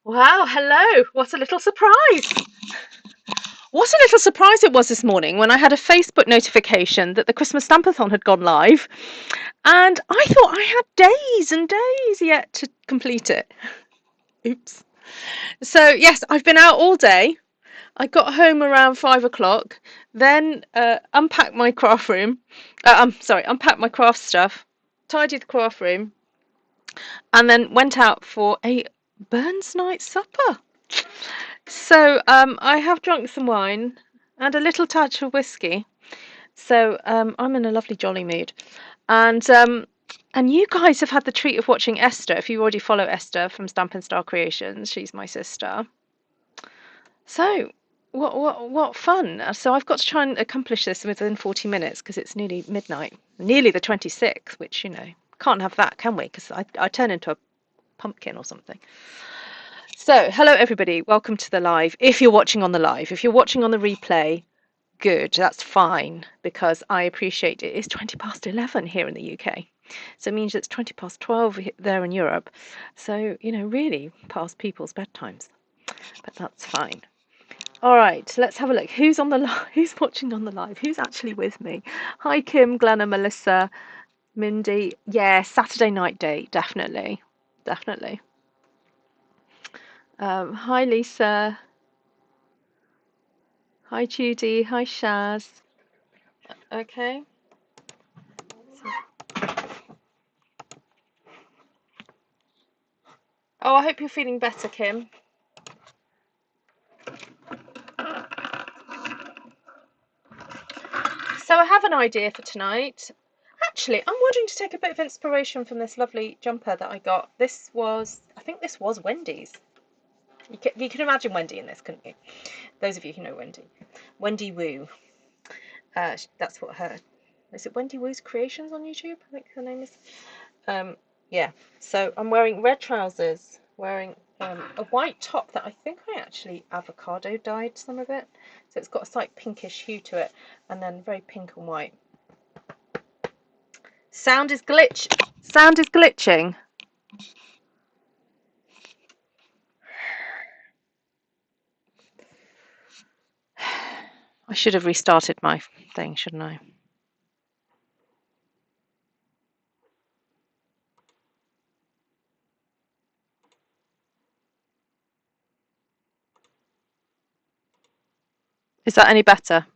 Wow, hello. What a little surprise. What a little surprise it was this morning when I had a Facebook notification that the Christmas Stampathon had gone live. And I thought I had days and days yet to complete it. Oops. So, yes, I've been out all day. I got home around 5 o'clock, then unpacked my craft room. Unpacked my craft stuff, tidied the craft room, and then went out for a Burns night supper. So I have drunk some wine and a little touch of whiskey. So I'm in a lovely jolly mood. And you guys have had the treat of watching Esther. If you already follow Esther from Stampin' Star Creations, she's my sister. So what fun. So I've got to try and accomplish this within 40 minutes because it's nearly midnight. Nearly the 26th, which, can't have that, can we? Because I turn into a pumpkin or something. So, hello everybody, welcome to the live. If you're watching on the live, if you're watching on the replay, good, that's fine, because I appreciate it is 20 past 11 here in the UK. So it means it's 20 past 12 there in Europe. So, really past people's bedtimes. But that's fine. All right, let's have a look. Who's on the live? Who's watching on the live? Who's actually with me? Hi, Kim, Glenna, Melissa, Mindy. Yeah, Saturday night date, definitely. Definitely. Hi, Lisa. Hi, Judy. Hi, Shaz. Okay. Oh, I hope you're feeling better, Kim. So I have an idea for tonight. Actually, I'm wanting to take a bit of inspiration from this lovely jumper that I got. I think this was Wendy's. You can imagine Wendy in this, couldn't you? Those of you who know Wendy. Wendy Woo. That's what is it Wendy Woo's Creations on YouTube? I think her name is. Yeah, so I'm wearing red trousers, wearing a white top that I think I actually avocado dyed some of it. So it's got a slight pinkish hue to it, and then very pink and white. Sound is glitching. I should have restarted my thing, shouldn't I? Is that any better?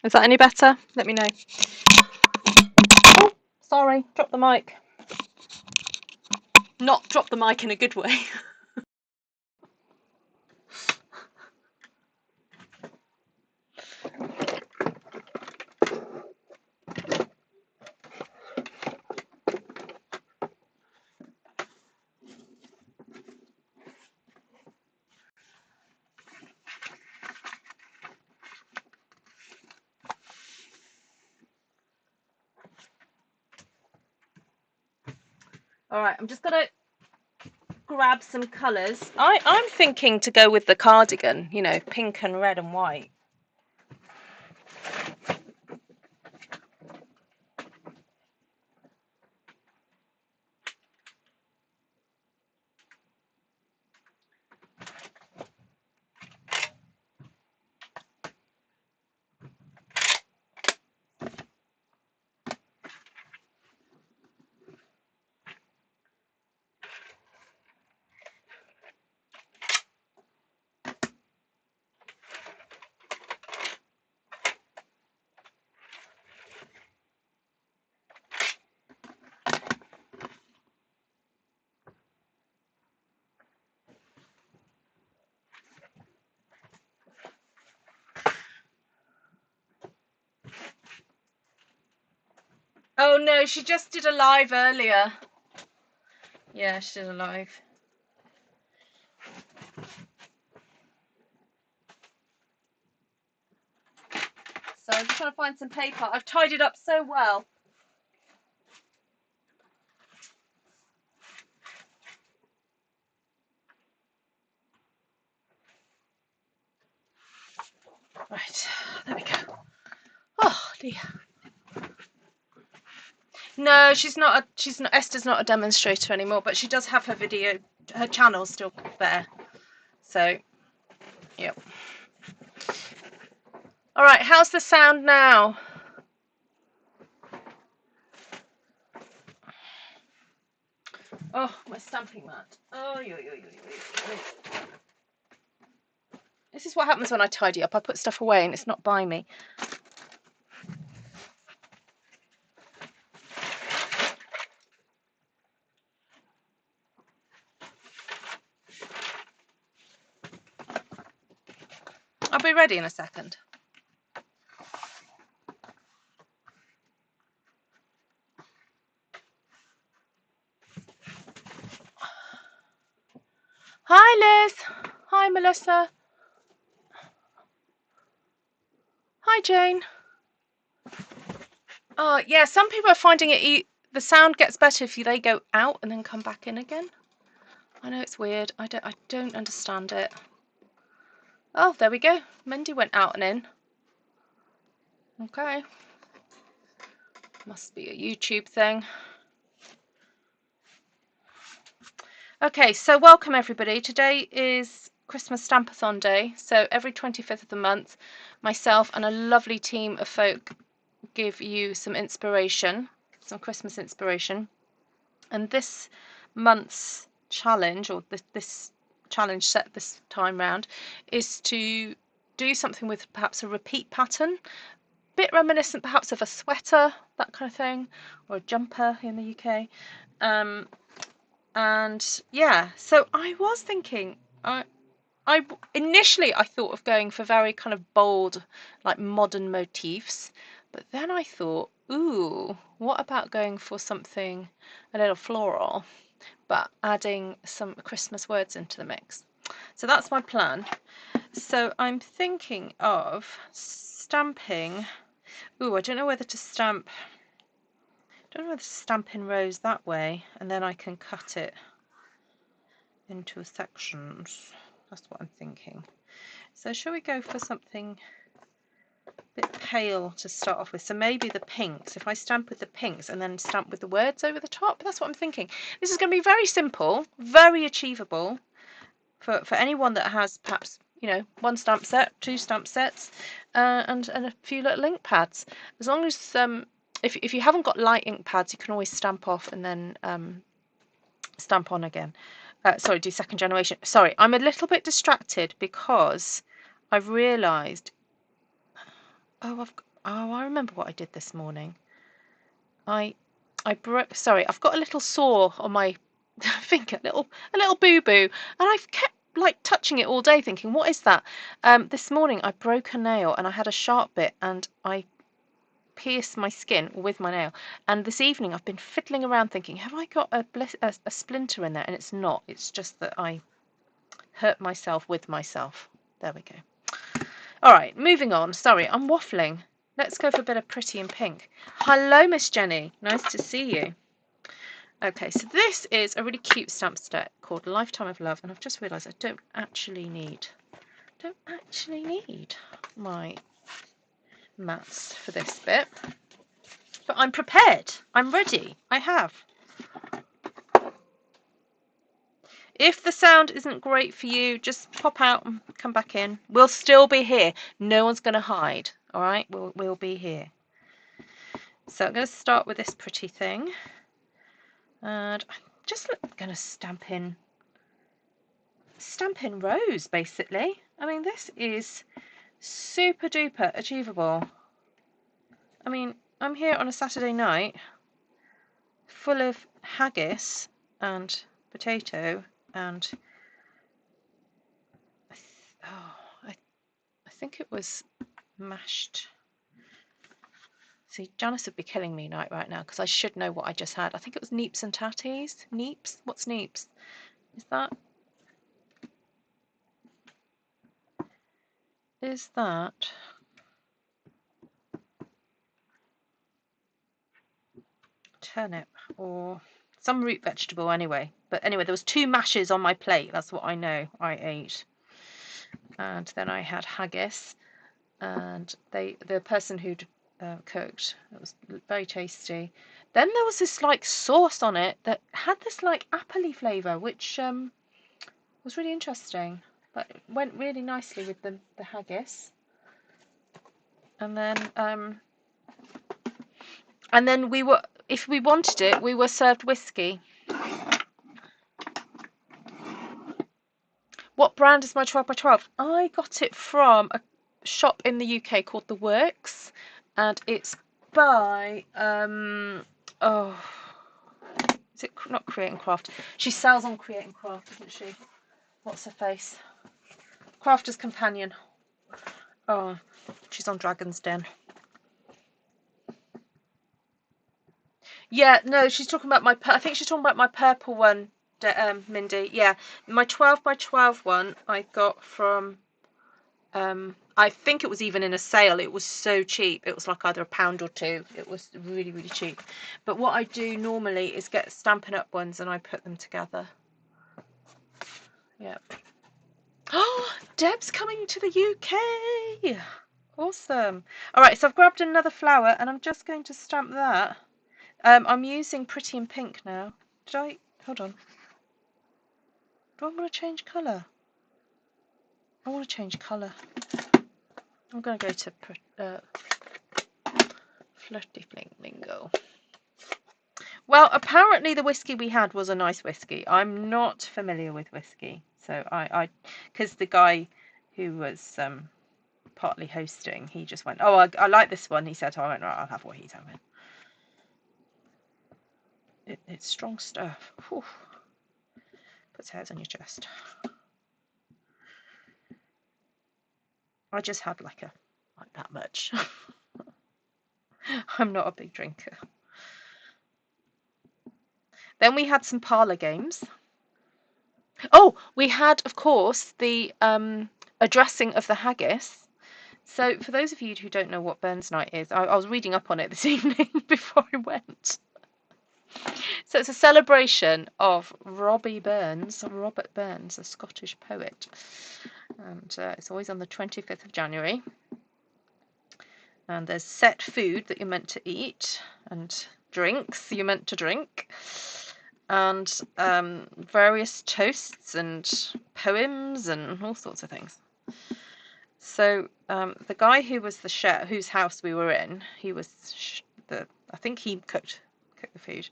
Is that any better? Let me know. Oh, sorry, drop the mic. Not drop the mic in a good way. All right, I'm just gonna grab some colours. I'm thinking to go with the cardigan, pink and red and white. Oh no, she just did a live earlier. Yeah, she did a live. So I'm just trying to find some paper. I've tied it up so well. Right, there we go. Oh dear. No, she's not. Esther's not a demonstrator anymore, but she does have her video. Her channel's still there. So, yep. All right. How's the sound now? Oh, my stamping mat. Oh, This is what happens when I tidy up. I put stuff away and it's not by me. I'll be ready in a second. Hi, Liz. Hi, Melissa. Hi, Jane. Oh, yeah, some people are finding it, the sound gets better if they go out and then come back in again. I know it's weird. I don't understand it. Oh, there we go. Mindy went out and in. Okay. Must be a YouTube thing. Okay, so welcome everybody. Today is Christmas Stampathon Day. So every 25th of the month, myself and a lovely team of folk give you some inspiration, some Christmas inspiration. And this month's challenge, or this challenge set this time round, is to do something with perhaps a repeat pattern, bit reminiscent perhaps of a sweater, that kind of thing, or a jumper in the UK. And yeah, so I was thinking, I initially I thought of going for very kind of bold, like modern motifs, but then I thought, ooh, what about going for something a little floral, but adding some Christmas words into the mix? So that's my plan. So I'm thinking of stamping. Ooh, I don't know whether to stamp. I don't know whether to stamp in rows that way, and then I can cut it into sections. That's what I'm thinking. So shall we go for something a bit pale to start off with? So maybe the pinks. If I stamp with the pinks and then stamp with the words over the top, that's what I'm thinking. This is going to be very simple, very achievable for anyone that has perhaps, you know, one stamp set, two stamp sets, and a few little ink pads. As long as if you haven't got light ink pads, you can always stamp off and then stamp on again. Sorry, do second generation. Sorry, I'm a little bit distracted because I've realised. Oh, I remember what I did this morning. I broke. Sorry, I've got a little sore on my finger, a little boo boo, and I've kept like touching it all day, thinking, what is that? This morning I broke a nail and I had a sharp bit, and I pierced my skin with my nail. And this evening I've been fiddling around thinking, have I got a splinter in there? And it's not. It's just that I hurt myself with myself. There we go. All right, moving on. Sorry, I'm waffling. Let's go for a bit of pretty in pink. Hello, Miss Jenny. Nice to see you. Okay, so this is a really cute stamp set called Lifetime of Love, and I've just realised I don't actually need my mats for this bit, but I'm prepared. I'm ready. I have. If the sound isn't great for you, just pop out and come back in. We'll still be here. No one's going to hide. All right, we'll be here. So I'm going to start with this pretty thing, and I'm just going to stamp in rows, basically. I mean, this is super duper achievable. I mean, I'm here on a Saturday night full of haggis and potato and I think it was mashed. See, Janice would be killing me right now because I should know what I just had. I think it was neeps and tatties. Neeps? What's neeps? Is that turnip or some root vegetable anyway? But anyway, there was 2 mashes on my plate. That's what I know I ate. And then I had haggis, and the person who'd cooked, it was very tasty. Then there was this like sauce on it that had this like appley flavour, which was really interesting. But it went really nicely with the haggis. And then we were, if we wanted it, we were served whiskey. What brand is my 12 by 12? I got it from a shop in the UK called The Works, and it's by oh, is it not Create and Craft? She sells on Create and Craft, doesn't she? What's her face? Crafter's Companion. Oh, she's on Dragon's Den. Yeah, no, she's talking about my. I think she's talking about my purple one, Mindy. Yeah, my 12 by 12 one I got from. I think it was even in a sale. It was so cheap. It was like either £1 or £2. It was really, really cheap. But what I do normally is get Stampin' Up ones and I put them together. Yeah. Oh, Deb's coming to the UK. Awesome. All right, so I've grabbed another flower and I'm just going to stamp that. I'm using Pretty in Pink now. Hold on. Do I want to change colour? I want to change colour. I'm going to go to Flirty Flamingo. Well, apparently the whiskey we had was a nice whiskey. I'm not familiar with whiskey, so because the guy who was partly hosting, he just went, "Oh, I like this one." He said, "Oh, I went, right, I'll have what he's having." It's strong stuff. Whew. Puts hairs on your chest. I just had like that much. I'm not a big drinker. Then we had some parlour games. Oh, we had, of course, the addressing of the haggis. So for those of you who don't know what Burns Night is, I was reading up on it this evening before I went. So it's a celebration of Robert Burns, a Scottish poet. And it's always on the 25th of January. And there's set food that you're meant to eat and drinks you're meant to drink. And various toasts and poems and all sorts of things. So the guy who was the chef, whose house we were in, he was I think he cooked the food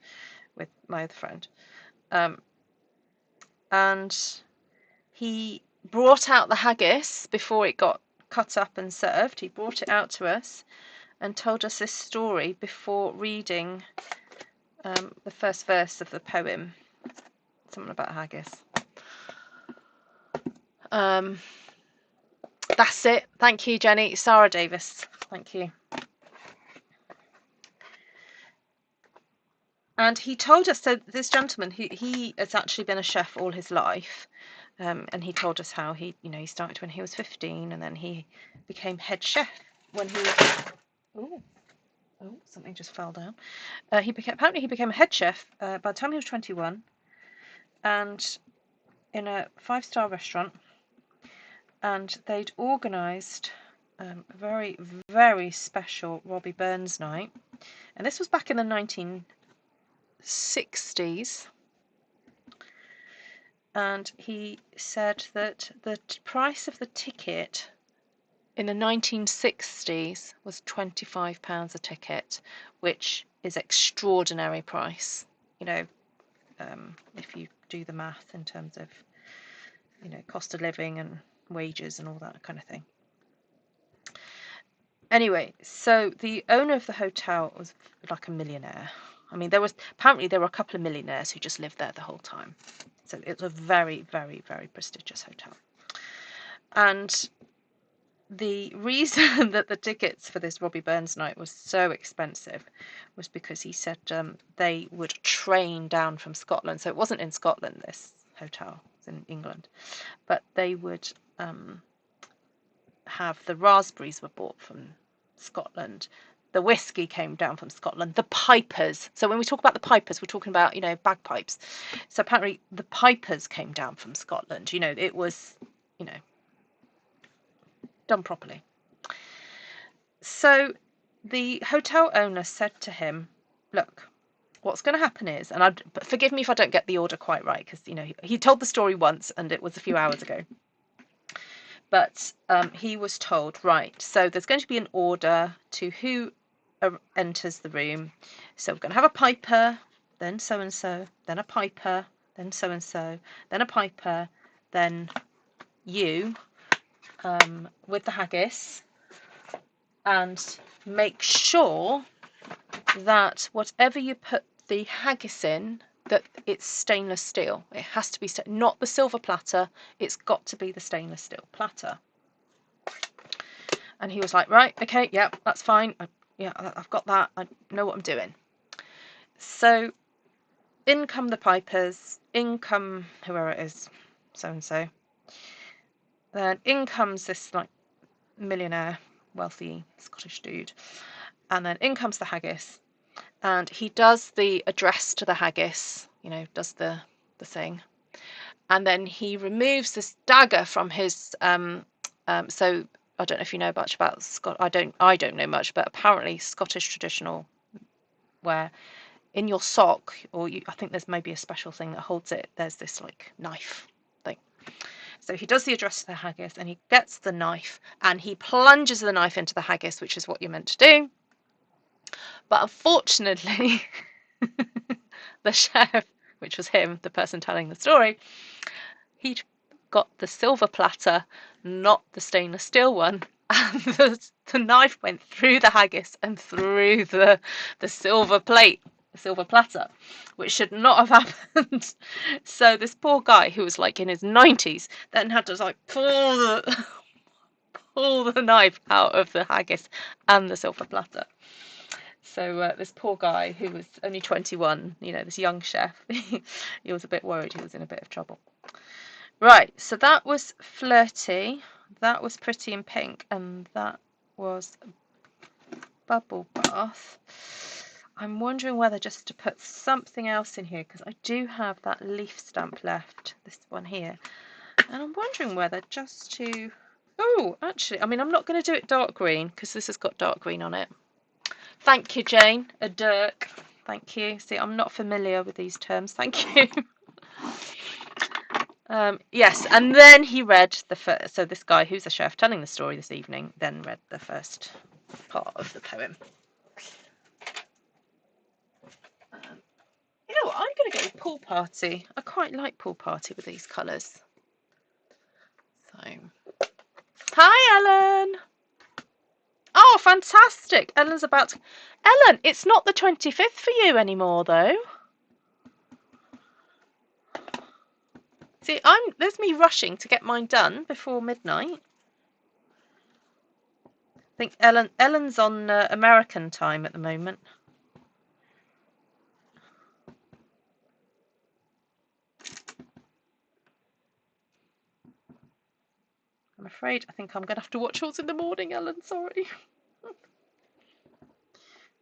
with my other friend, and he brought out the haggis before it got cut up and served. He brought it out to us and told us this story before reading the first verse of the poem, something about haggis. That's it. Thank you, Jenny. Sarah Davis. Thank you. And he told us, so this gentleman, he has actually been a chef all his life, and he told us how he started when he was 15, and then he became head chef when he was. Oh, something just fell down. Apparently he became a head chef by the time he was 21, and in a 5-star restaurant, and they'd organised a very, very special Robbie Burns night, and this was back in the 1960s. And he said that the price of the ticket in the 1960s was £25 a ticket, which is extraordinary price. If you do the math in terms of cost of living and wages and all that kind of thing. Anyway, so the owner of the hotel was like a millionaire. I mean, there were a couple of millionaires who just lived there the whole time. So it was a very, very, very prestigious hotel. And the reason that the tickets for this Robbie Burns night was so expensive was because he said they would train down from Scotland. So it wasn't in Scotland, this hotel, it was in England. But they would have the raspberries were bought from Scotland. The whiskey came down from Scotland. The pipers. So when we talk about the pipers, we're talking about, bagpipes. So apparently the pipers came down from Scotland. It was, done properly. So the hotel owner said to him, "Look, what's going to happen is, and forgive me if I don't get the order quite right, because you know he told the story once and it was a few hours ago. But he was told, right, so there's going to be an order to who enters the room. So we're going to have a piper, then so and so, then a piper, then so and so, then a piper, then you with the haggis, and make sure that whatever you put the haggis in, that it's stainless steel. It has to be not the silver platter. It's got to be the stainless steel platter. And he was like, right, okay, yeah, that's fine. I've got that. I know what I'm doing. So in come the pipers, in come whoever it is, so and so. Then in comes this like millionaire, wealthy Scottish dude, and then in comes the haggis. And he does the address to the haggis, you know, does the thing. And then he removes this dagger from his, so I don't know if you know much about I don't know much, but apparently Scottish traditional, where in your sock, or I think there's maybe a special thing that holds it, there's this like knife thing. So he does the address to the haggis, and he gets the knife, and he plunges the knife into the haggis, which is what you're meant to do. But unfortunately, the chef, which was him, the person telling the story, he'd got the silver platter, not the stainless steel one. And the knife went through the haggis and through the silver plate, the silver platter, which should not have happened. So this poor guy, who was like in his 90s, then had to like pull the knife out of the haggis and the silver platter. So this poor guy, who was only 21, you know, this young chef, he was a bit worried he was in a bit of trouble. Right, so that was Flirty, that was Pretty in Pink, and that was Bubble Bath. I'm wondering whether just to put something else in here, because I do have that leaf stamp left, this one here, and I'm wondering whether just to... Oh, actually, I mean, I'm not going to do it dark green, because this has got dark green on it. Thank you, Jane. A dirk. Thank you. See, I'm not familiar with these terms. Thank you. Yes, and then he read the first. So this guy, who's a chef telling the story this evening, then read the first part of the poem. You know what? I'm going to go with Pool Party. I quite like Pool Party with these colours. So, hi, Ellen. Oh, fantastic. Ellen's about to... Ellen, it's not the 25th for you anymore, though. See, there's me rushing to get mine done before midnight. I think Ellen's on American time at the moment. I'm afraid I think I'm going to have to watch yours in the morning, Ellen. Sorry.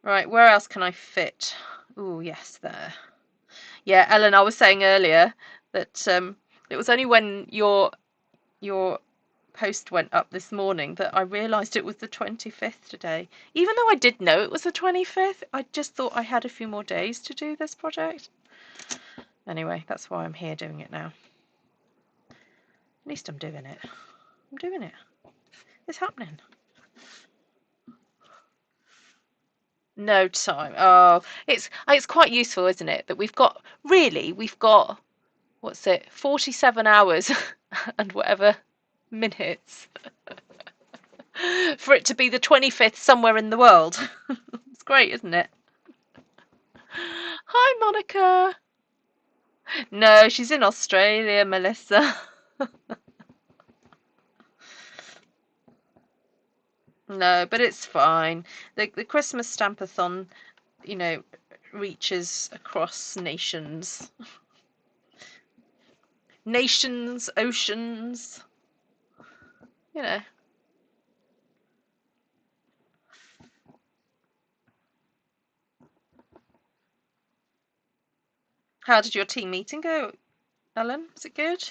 Right, where else can I fit? Oh, yes, there. Yeah, Ellen, I was saying earlier that it was only when your post went up this morning that I realised it was the 25th today. Even though I did know it was the 25th, I just thought I had a few more days to do this project. Anyway, that's why I'm here doing it now. At least I'm doing it. I'm doing it. It's happening. No time. Oh, it's quite useful, isn't it? That we've got, what's it, 47 hours and whatever minutes for it to be the 25th somewhere in the world. It's great, isn't it? Hi, Monica. No, she's in Australia, Melissa. No, but it's fine. The Christmas Stampathon, you know, reaches across nations. Nations, oceans, you know. How did your team meeting go, Ellen? Was it good?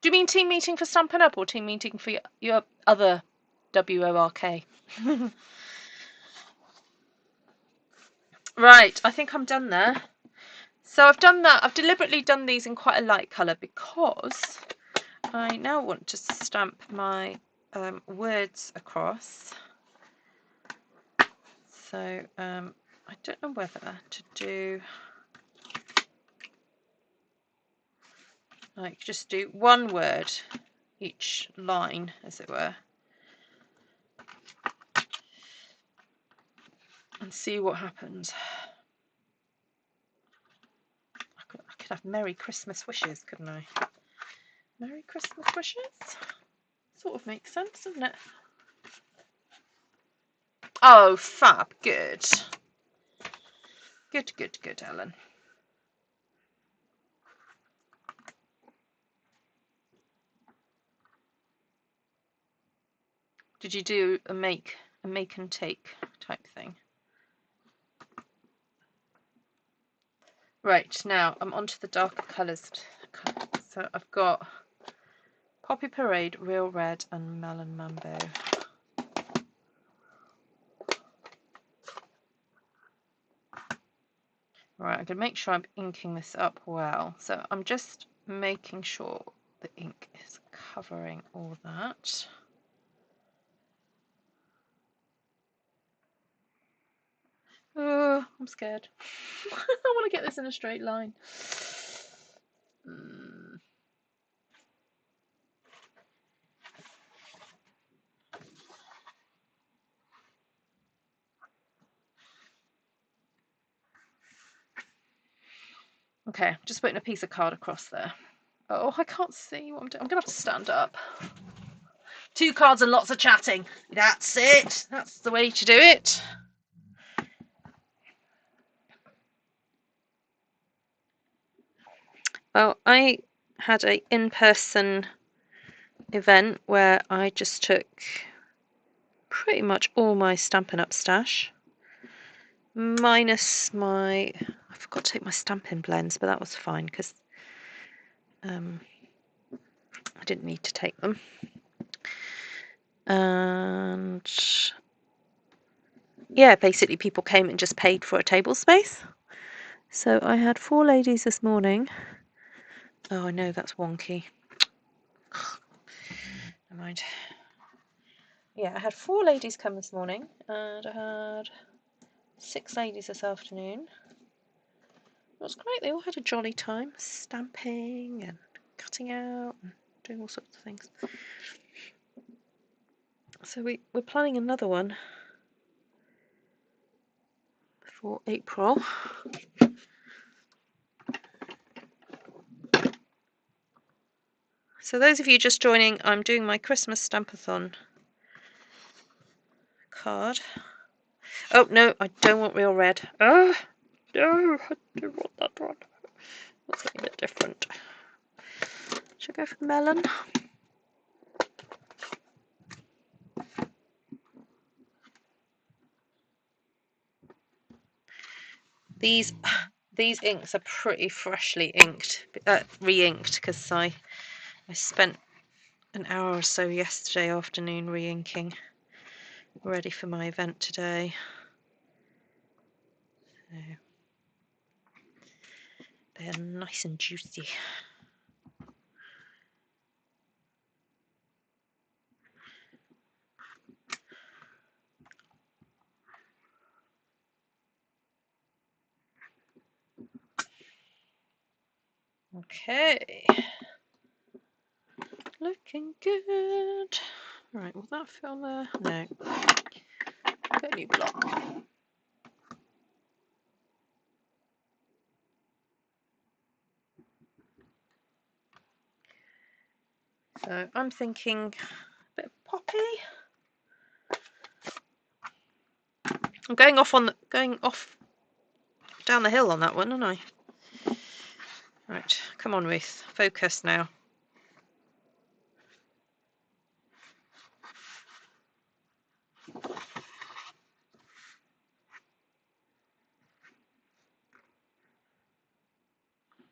Do you mean team meeting for Stampin' Up or team meeting for your other WORK? Right, I think I'm done there. So I've done that. I've deliberately done these in quite a light colour because I now want to stamp my words across. So I don't know whether to do, like, just do one word each line, as it were, and see what happens. I could have Merry Christmas wishes, couldn't I? Merry Christmas wishes? Sort of makes sense, doesn't it? Oh, fab. Good. Good, good, good, Ellen. Did you do a make and take type thing? Right, now I'm onto the darker colours. So I've got Poppy Parade, Real Red, and Melon Mambo. Right, I'm going to make sure I'm inking this up well. So I'm just making sure the ink is covering all that. Oh, I'm scared. I want to get this in a straight line. Okay, just putting a piece of card across there. Oh, I can't see what I'm doing. I'm going to have to stand up. 2 cards and lots of chatting. That's it. That's the way to do it. Well, I had an in-person event where I just took pretty much all my Stampin' Up stash, minus my... I forgot to take my Stampin' blends, but that was fine because I didn't need to take them. And yeah, basically people came and just paid for a table space. So I had 4 ladies this morning. Oh, I know that's wonky. Never mind. Yeah, I had 4 ladies come this morning, and I had 6 ladies this afternoon. It was great. They all had a jolly time, stamping and cutting out and doing all sorts of things. So we're planning another one for April. So those of you just joining, I'm doing my Christmas Stampathon card. Oh, no, I don't want Real Red. Oh, no, I don't want that one. That's something a bit different. Should I go for Melon? These inks are pretty freshly inked, re-inked, because I spent an hour or so yesterday afternoon re-inking, ready for my event today. So they're nice and juicy. Okay, looking good. Right, will that fill there? No. Get a new block. So I'm thinking a bit of poppy. I'm going off down the hill on that one, aren't I? Right, come on, Ruth. Focus now.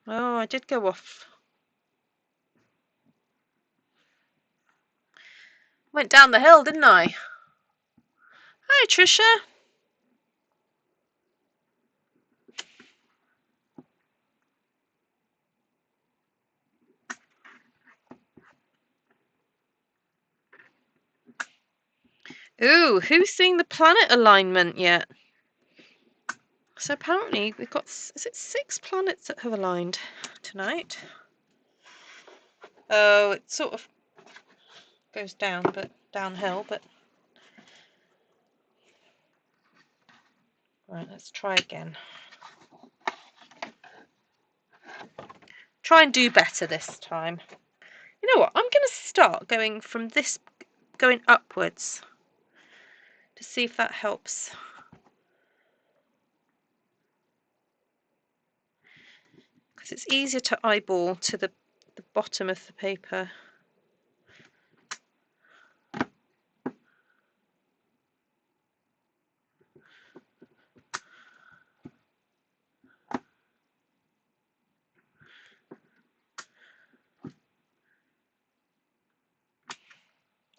Oh, I did go off. Went down the hill, didn't I? Hi, Trisha. Ooh, who's seen the planet alignment yet? So apparently we've got, is it 6 planets that have aligned tonight? Oh, it sort of goes down, but downhill, but right, let's try again. Try and do better this time. You know what? I'm going to start going from this, going upwards to see if that helps. Because it's easier to eyeball to the bottom of the paper.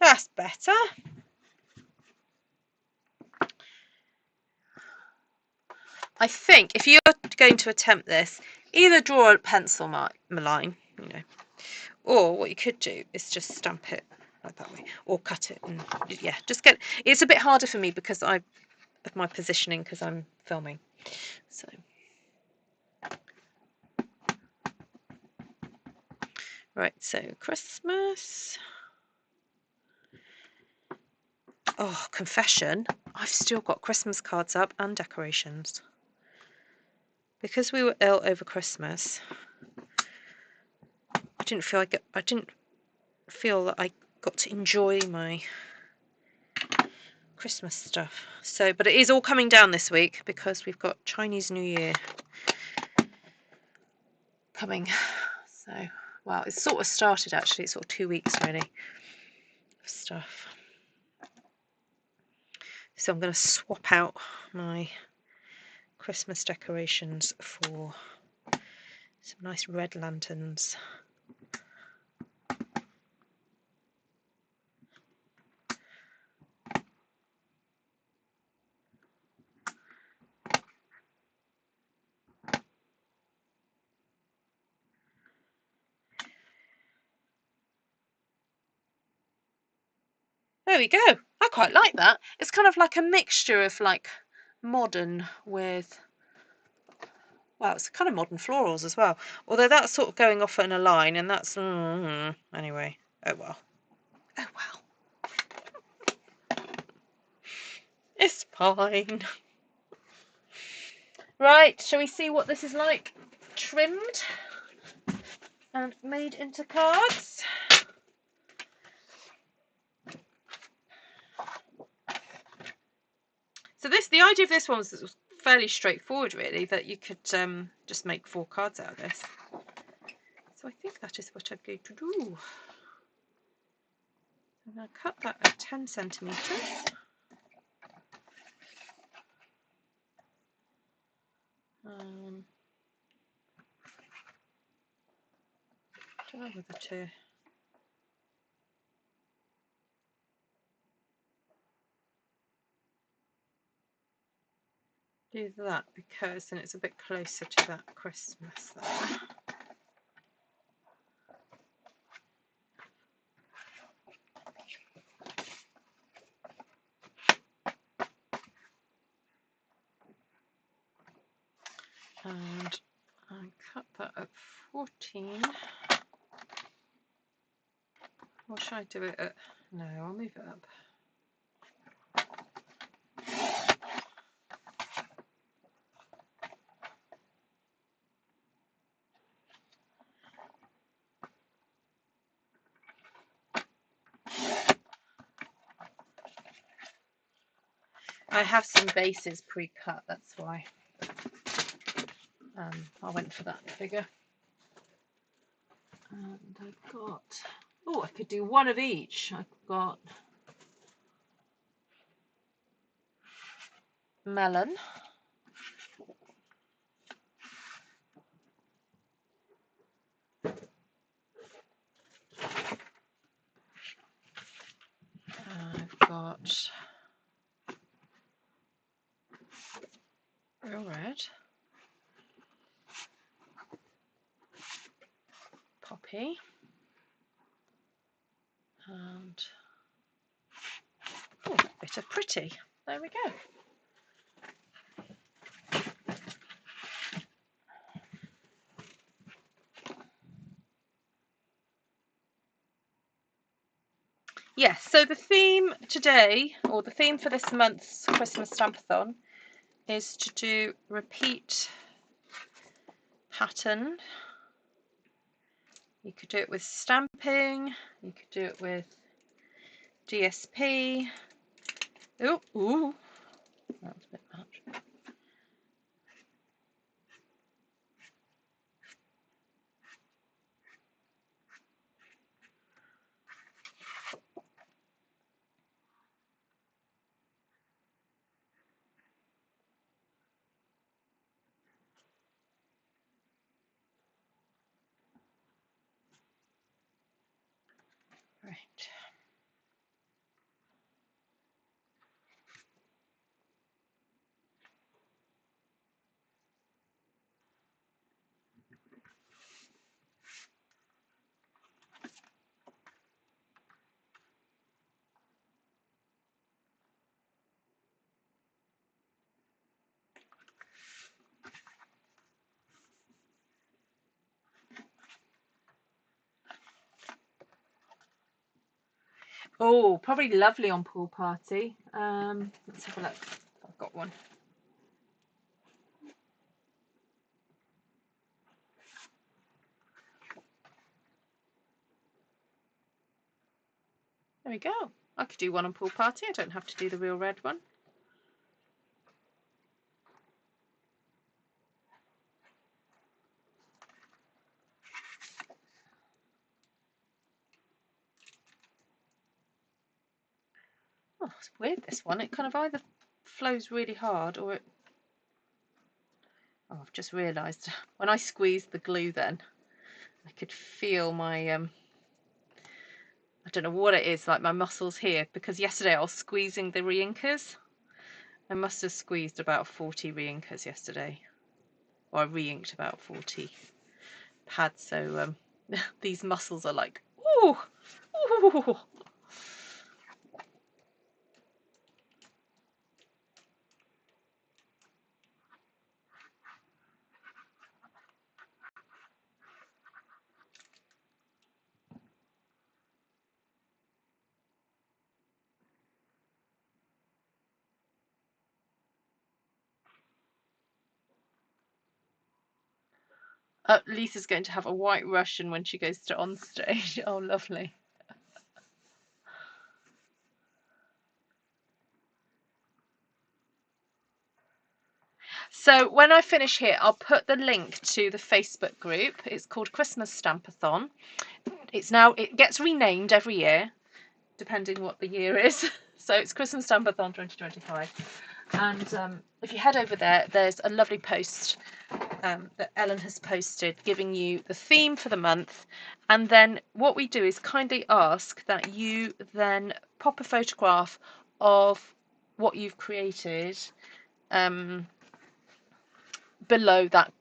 That's better. I think if you're going to attempt this, either draw a pencil line, you know, or what you could do is just stamp it like that way, or cut it, and yeah, just get. It's a bit harder for me because of my positioning because I'm filming. So right, so Christmas. Oh, confession, I've still got Christmas cards up and decorations. Because we were ill over Christmas, I didn't feel that I got to enjoy my Christmas stuff. So, but it is all coming down this week because we've got Chinese New Year coming. So, well, it's sort of started actually. It's sort of 2 weeks really of stuff. So I'm going to swap out my Christmas decorations for some nice red lanterns. There we go. I quite like that. It's kind of like a mixture of like modern with, well, it's kind of modern florals as well. Although that's sort of going off in a line, and that's anyway. Oh well. Oh well. It's fine. Right, shall we see what this is like? Trimmed and made into cards. So the idea of this one was fairly straightforward, really, that you could just make 4 cards out of this. So I think that is what I'm going to do. I'm going to cut that at 10 centimetres. Don't know whether to do that because then it's a bit closer to that Christmas there. And I cut that at 14. Or should I do it at, no, I'll move it up. I have some bases pre-cut, that's why I went for that figure. And I've got, oh, I could do one of each. I've got melon. I've got real red. Poppy. And oh, a bit So pretty. There we go. Yes, so the theme today, or the theme for this month's Christmas Stampathon, is to do repeat pattern. You could do it with stamping, you could do it with DSP. Ooh, that's a bit much. Right. Oh, probably lovely on pool party. Let's have a look. I've got one. There we go. I could do one on pool party. I don't have to do the real red one. Oh, it's weird, this one. It kind of either flows really hard or it... Oh, I've just realised when I squeezed the glue then, I could feel my, I don't know what it is, like my muscles here, because yesterday I was squeezing the re-inkers. I must have squeezed about 40 re-inkers yesterday. Or I re-inked about 40 pads, so these muscles are like, ooh, ooh. Lisa's going to have a white Russian when she goes to on stage. Oh, lovely. So when I finish here, I'll put the link to the Facebook group. It's called Christmas Stampathon. It gets renamed every year, depending what the year is. So it's Christmas Stampathon 2025. And if you head over there, there's a lovely post that Ellen has posted giving you the theme for the month. And then what we do is kindly ask that you then pop a photograph of what you've created below that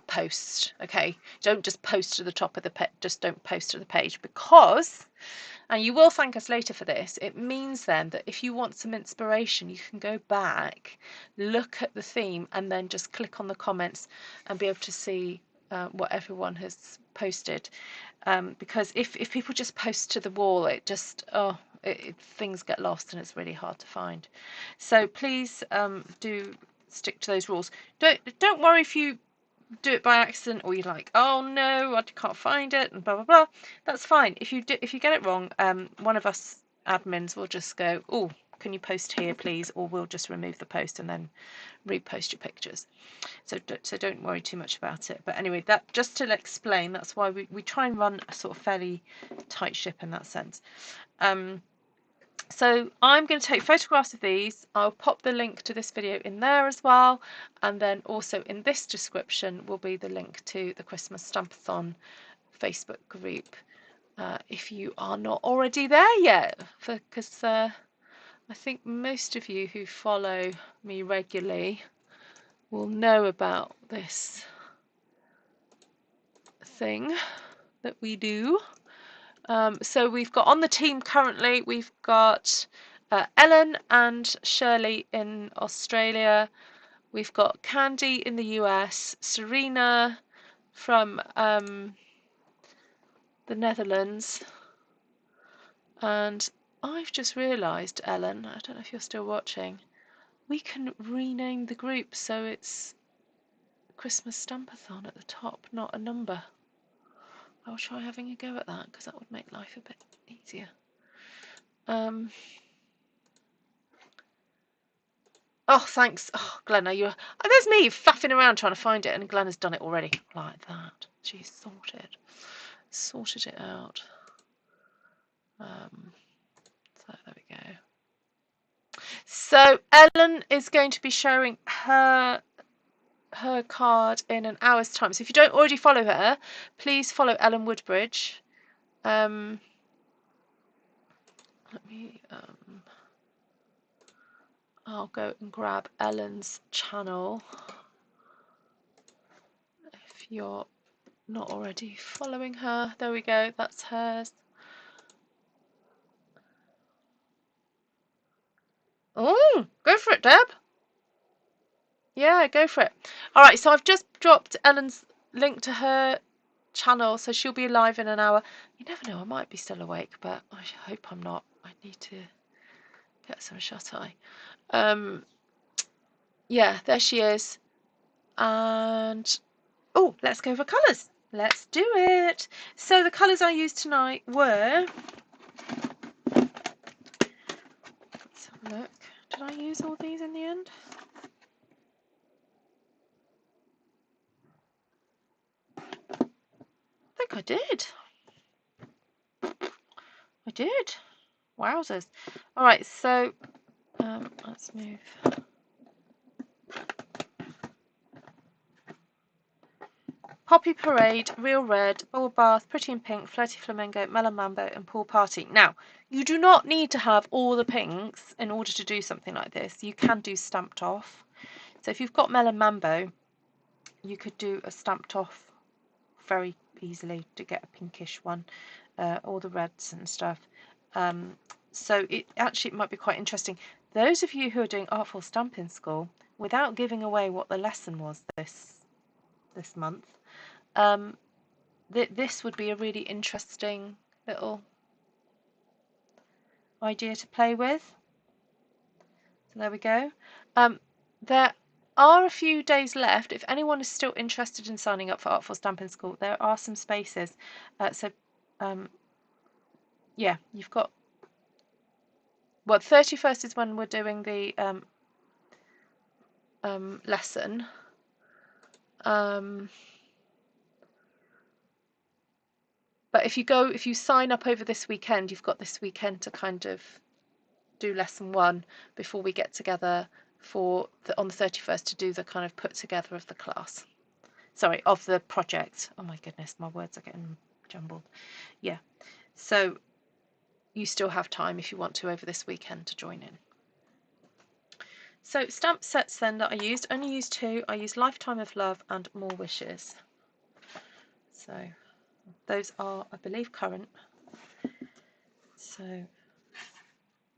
post. Okay, don't just post to the top of the page, just don't post to the page, because, and you will thank us later for this, it means then that if you want some inspiration, you can go back, look at the theme, and then just click on the comments and be able to see what everyone has posted. Because if people just post to the wall, it just things get lost and it's really hard to find. So please do stick to those rules. Don't worry if you do it by accident or you're like, oh no, I can't find it and blah blah blah. That's fine. If you get it wrong, one of us admins will just go, oh, can you post here please, or we'll just remove the post and then repost your pictures. So don't worry too much about it. But anyway, that just to explain, that's why we try and run a sort of fairly tight ship in that sense. So I'm going to take photographs of these. I'll pop the link to this video in there as well, and then also in this description will be the link to the Christmas Stampathon Facebook group if you are not already there yet, because I think most of you who follow me regularly will know about this thing that we do. So we've got on the team currently, we've got Ellen and Shirley in Australia. We've got Candy in the US, Serena from the Netherlands, and I've just realised, Ellen, I don't know if you're still watching, we can rename the group so it's Christmas Stampathon at the top, not a number. I'll try having a go at that because that would make life a bit easier. Oh, thanks. Oh, Glenna, you're... Oh, there's me faffing around trying to find it, and Glenna's done it already. Like that. She's sorted it out. So there we go. So Ellen is going to be showing her card in an hour's time. So if you don't already follow her, please follow Ellen Woodbridge. Let me... I'll go and grab Ellen's channel if you're not already following her. There we go, that's hers. Oh, go for it, Deb. Yeah, go for it. All right, so I've just dropped Ellen's link to her channel, so she'll be live in an hour. You never know, I might be still awake, but I hope I'm not. I need to get some shut-eye. Yeah, there she is. And oh, let's go for colours. Let's do it. So the colours I used tonight were... Let's have a look. Did I use all these in the end? I think I did. I did. Wowzers. All right, so let's move. Poppy Parade, Real Red, Bubble Bath, Pretty in Pink, Flirty Flamingo, Melon Mambo, and Pool Party. Now, you do not need to have all the pinks in order to do something like this. You can do stamped off. So if you've got Melon Mambo, you could do a stamped off very easily to get a pinkish one, all the reds and stuff. So it might be quite interesting. Those of you who are doing Artful Stampin School, without giving away what the lesson was this month, this would be a really interesting little idea to play with. So there we go. There are a few days left. If anyone is still interested in signing up for Artful Stampin School, there are some spaces. Yeah, you've got... Well, 31st is when we're doing the lesson. But if you sign up over this weekend, you've got this weekend to kind of do lesson 1 before we get together on the 31st to do the kind of put together of the class. Sorry, of the project. Oh my goodness, my words are getting jumbled. Yeah, so you still have time if you want to over this weekend to join in. So stamp sets then that I only used 2. I used Lifetime of Love and More Wishes. So those are, I believe, current. So,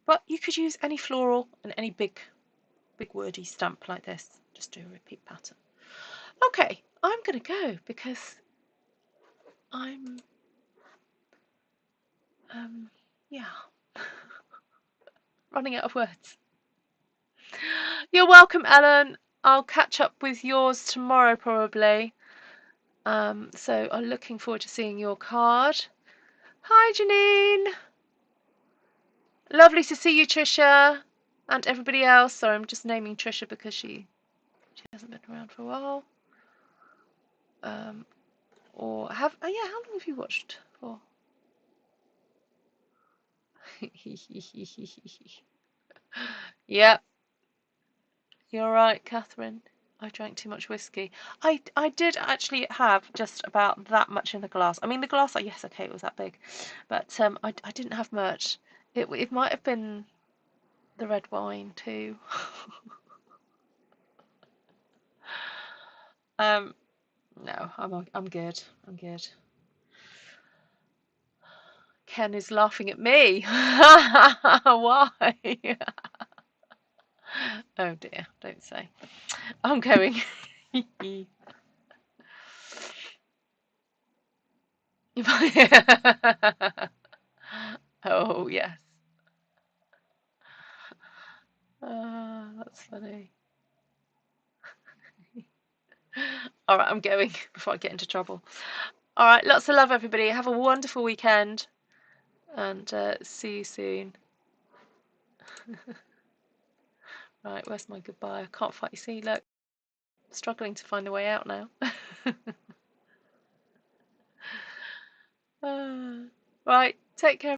but you could use any floral and any big wordy stamp like this. Just do a repeat pattern. Okay, I'm going to go because I'm yeah, running out of words. You're welcome, Ellen. I'll catch up with yours tomorrow probably. So I'm looking forward to seeing your card. Hi, Janine. Lovely to see you, Trisha, and everybody else. Sorry, I'm just naming Trisha because she hasn't been around for a while. Or how long have you watched for? Yep. You're right, Catherine. I drank too much whiskey. I did actually have just about that much in the glass. I mean, the glass, yes, okay, it was that big, but I didn't have much. It might have been the red wine too. No, I'm good. I'm good. Ken is laughing at me. Why? Oh dear, don't say. I'm going. Oh, yes. That's funny. All right, I'm going before I get into trouble. All right, lots of love, everybody. Have a wonderful weekend, and see you soon. Right, where's my goodbye? I can't find. You see, look, struggling to find a way out now. Right, take care.